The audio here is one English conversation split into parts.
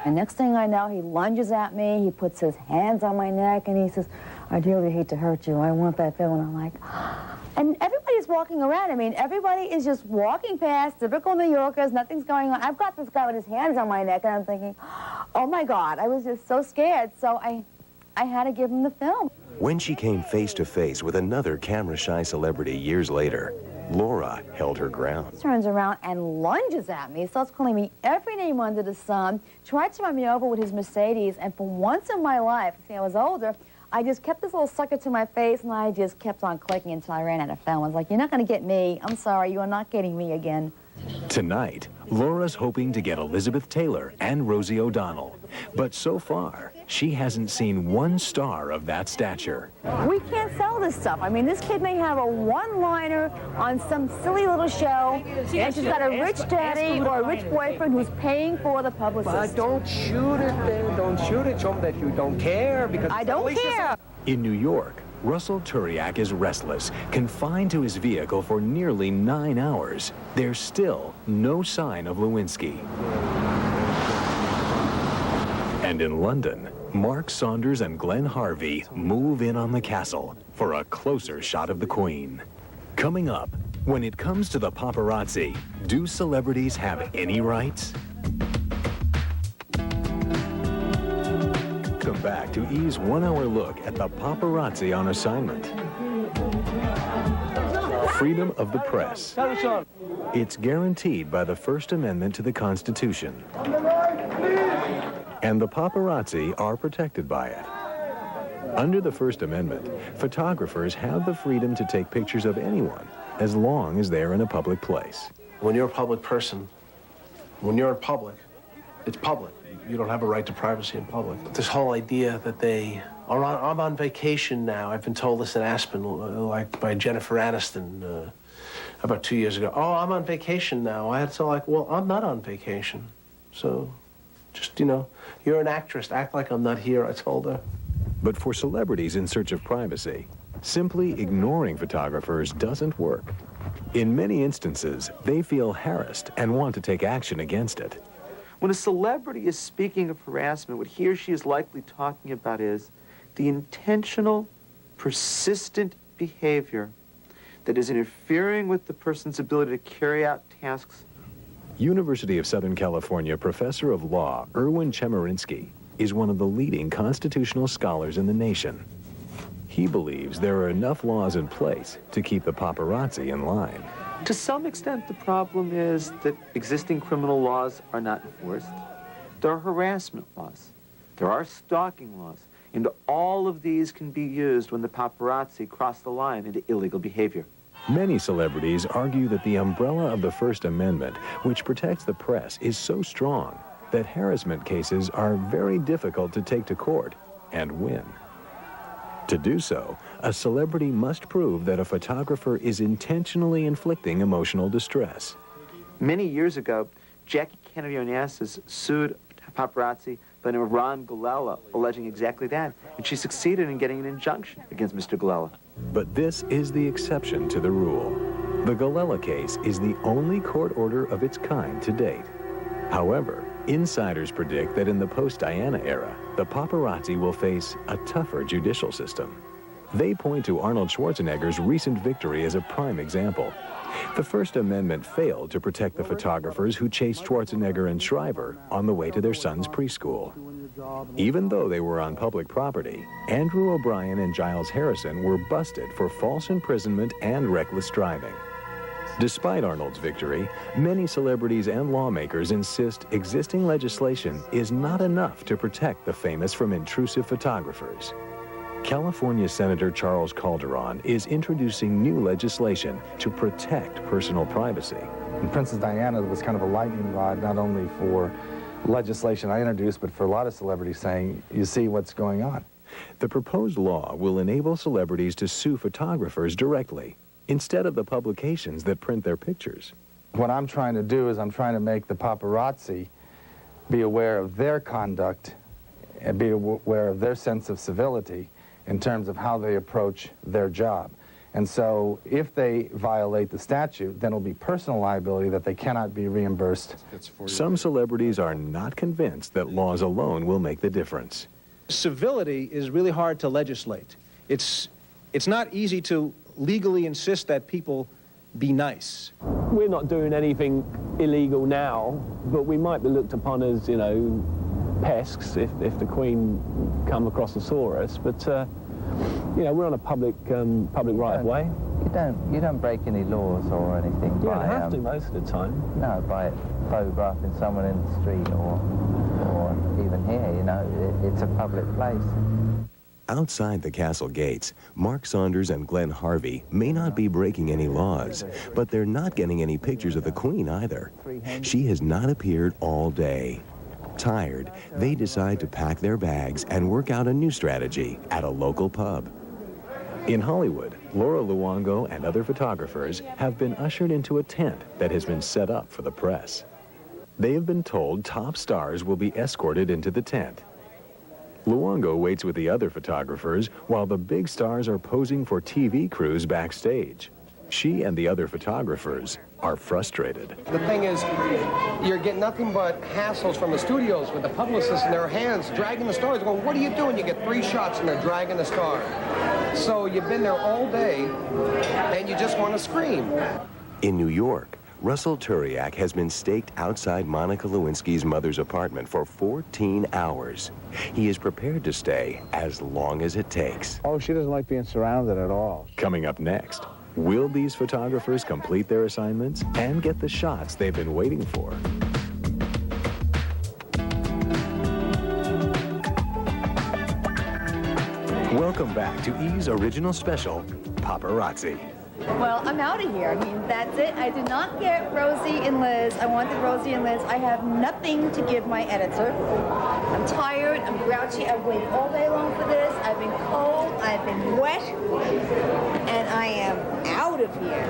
And next thing I know, he lunges at me, he puts his hands on my neck, and he says, "I dearly hate to hurt you, I want that film." And I'm like, and everybody's walking around. I mean, everybody is just walking past, typical New Yorkers, nothing's going on. I've got this guy with his hands on my neck, and I'm thinking, oh my God, I was just so scared, so I had to give him the film. When she came face to face with another camera-shy celebrity years later, Laura held her ground. He turns around and lunges at me, starts calling me every name under the sun, tried to run me over with his Mercedes, and for once in my life, see, I was older, I just kept this little sucker to my face, and I just kept on clicking until I ran out of film. I was like, "You're not going to get me. I'm sorry, you are not getting me again." Tonight, Laura's hoping to get Elizabeth Taylor and Rosie O'Donnell. But so far, she hasn't seen one star of that stature. We can't sell this stuff. I mean, this kid may have a one-liner on some silly little show, and she's got a rich daddy or a rich boyfriend who's paying for the publicist. But don't shoot it there. Don't shoot it. Show them that you don't care. Because I don't care. In New York, Russell Turiak is restless, confined to his vehicle for nearly 9 hours. There's still no sign of Lewinsky. And in London, Mark Saunders and Glenn Harvey move in on the castle for a closer shot of the Queen. Coming up, when it comes to the paparazzi, do celebrities have any rights? Come back to E's one-hour look at the paparazzi on assignment. Freedom of the press. It's guaranteed by the First Amendment to the Constitution. And the paparazzi are protected by it. Under the First Amendment, photographers have the freedom to take pictures of anyone as long as they're in a public place. When you're a public person, when you're in public, it's public. You don't have a right to privacy in public. This whole idea that they are I'm on vacation now. I've been told this in Aspen, like by Jennifer Aniston about 2 years ago. "Oh, I'm on vacation now." I had to like, well, I'm not on vacation. So just, you know, you're an actress. Act like I'm not here, I told her. But for celebrities in search of privacy, simply ignoring photographers doesn't work. In many instances, they feel harassed and want to take action against it. When a celebrity is speaking of harassment, what he or she is likely talking about is the intentional, persistent behavior that is interfering with the person's ability to carry out tasks. University of Southern California professor of law, Erwin Chemerinsky, is one of the leading constitutional scholars in the nation. He believes there are enough laws in place to keep the paparazzi in line. To some extent, the problem is that existing criminal laws are not enforced. There are harassment laws. There are stalking laws. And all of these can be used when the paparazzi cross the line into illegal behavior. Many celebrities argue that the umbrella of the First Amendment, which protects the press, is so strong that harassment cases are very difficult to take to court and win. To do so, a celebrity must prove that a photographer is intentionally inflicting emotional distress. Many years ago, Jackie Kennedy Onassis sued paparazzi by the name of Ron Galella, alleging exactly that, and she succeeded in getting an injunction against Mr. Galella. But this is the exception to the rule. The Galella case is the only court order of its kind to date. However, insiders predict that in the post-Diana era, the paparazzi will face a tougher judicial system. They point to Arnold Schwarzenegger's recent victory as a prime example. The First Amendment failed to protect the photographers who chased Schwarzenegger and Shriver on the way to their son's preschool. Even though they were on public property, Andrew O'Brien and Giles Harrison were busted for false imprisonment and reckless driving. Despite Arnold's victory, many celebrities and lawmakers insist existing legislation is not enough to protect the famous from intrusive photographers. California Senator Charles Calderon is introducing new legislation to protect personal privacy. And Princess Diana was kind of a lightning rod, not only for legislation I introduced, but for a lot of celebrities saying, you see what's going on. The proposed law will enable celebrities to sue photographers directly, instead of the publications that print their pictures. What I'm trying to do is I'm trying to make the paparazzi be aware of their conduct and be aware of their sense of civility in terms of how they approach their job. And so if they violate the statute, then it'll be personal liability that they cannot be reimbursed. Some celebrities are not convinced that laws alone will make the difference. Civility is really hard to legislate. It's not easy to legally insist that people be nice. We're not doing anything illegal now, but we might be looked upon as, you know, pests if the Queen come across and saw us. But you know, we're on a public right of way. You don't break any laws or anything. You by, don't have to most of the time. No, by photographing someone in the street or even here. You know, it's a public place. Outside the castle gates, Mark Saunders and Glenn Harvey may not be breaking any laws, but they're not getting any pictures of the Queen either. She has not appeared all day. Tired, they decide to pack their bags and work out a new strategy at a local pub. In Hollywood, Laura Luongo and other photographers have been ushered into a tent that has been set up for the press. They have been told top stars will be escorted into the tent. Luongo waits with the other photographers while the big stars are posing for TV crews backstage. She and the other photographers are frustrated. The thing is, you're getting nothing but hassles from the studios with the publicists in their hands, dragging the stars, going, what are you doing? You get 3 shots and they're dragging the star. So you've been there all day and you just want to scream. In New York, Russell Turiak has been staked outside Monica Lewinsky's mother's apartment for 14 hours. He is prepared to stay as long as it takes. Oh, she doesn't like being surrounded at all. Coming up next, will these photographers complete their assignments and get the shots they've been waiting for? Welcome back to E's original special, Paparazzi. Well, I'm out of here. I mean, that's it. I did not get Rosie and Liz. I wanted Rosie and Liz. I have nothing to give my editor. I'm tired. I'm grouchy. I've waited all day long for this. I've been cold. I've been wet. And I am out of here.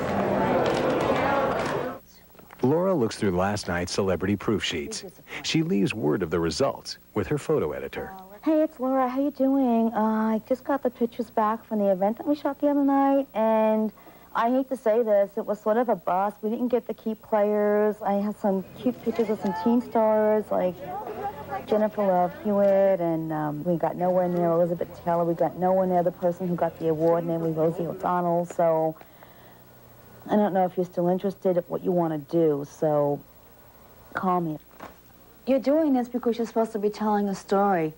Laura looks through last night's celebrity proof sheets. She leaves word of the results with her photo editor. Hey, it's Laura. How you doing? I just got the pictures back from the event that we shot the other night, and I hate to say this, it was sort of a bust. We didn't get the key players. I had some cute pictures of some teen stars like Jennifer Love Hewitt, and we got nowhere near Elizabeth Taylor. We got nowhere near the person who got the award, namely Rosie O'Donnell. So I don't know if you're still interested in what you want to do, so call me. You're doing this because you're supposed to be telling a story.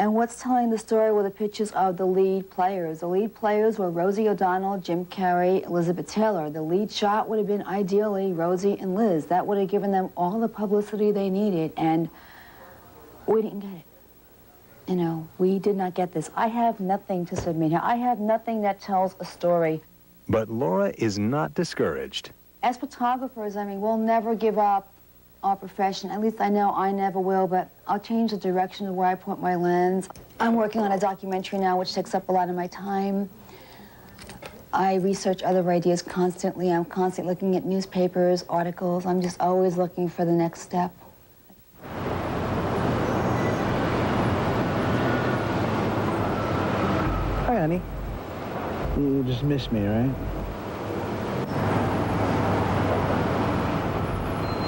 And what's telling the story were the pictures of the lead players. The lead players were Rosie O'Donnell, Jim Carrey, Elizabeth Taylor. The lead shot would have been ideally Rosie and Liz. That would have given them all the publicity they needed, and we didn't get it. You know, we did not get this. I have nothing to submit here. I have nothing that tells a story. But Laura is not discouraged. As photographers, I mean, we'll never give up our profession. At least I know I never will, but I'll change the direction of where I point my lens. I'm working on a documentary now which takes up a lot of my time. I research other ideas constantly. I'm constantly looking at newspapers, articles. I'm just always looking for the next step. Hi, honey. You just missed me, right?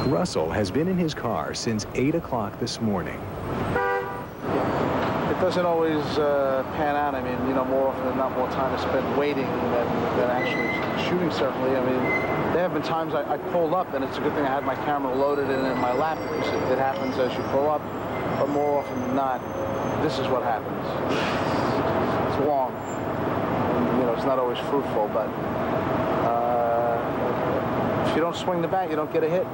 Russell has been in his car since 8 o'clock this morning. It doesn't always pan out. I mean, you know, more often than not, more time is spent waiting than actually shooting, certainly. I mean, there have been times I pulled up, and it's a good thing I had my camera loaded and in my lap, because it happens as you pull up, but more often than not, this is what happens. It's long. You know, it's not always fruitful, but if you don't swing the bat, you don't get a hit.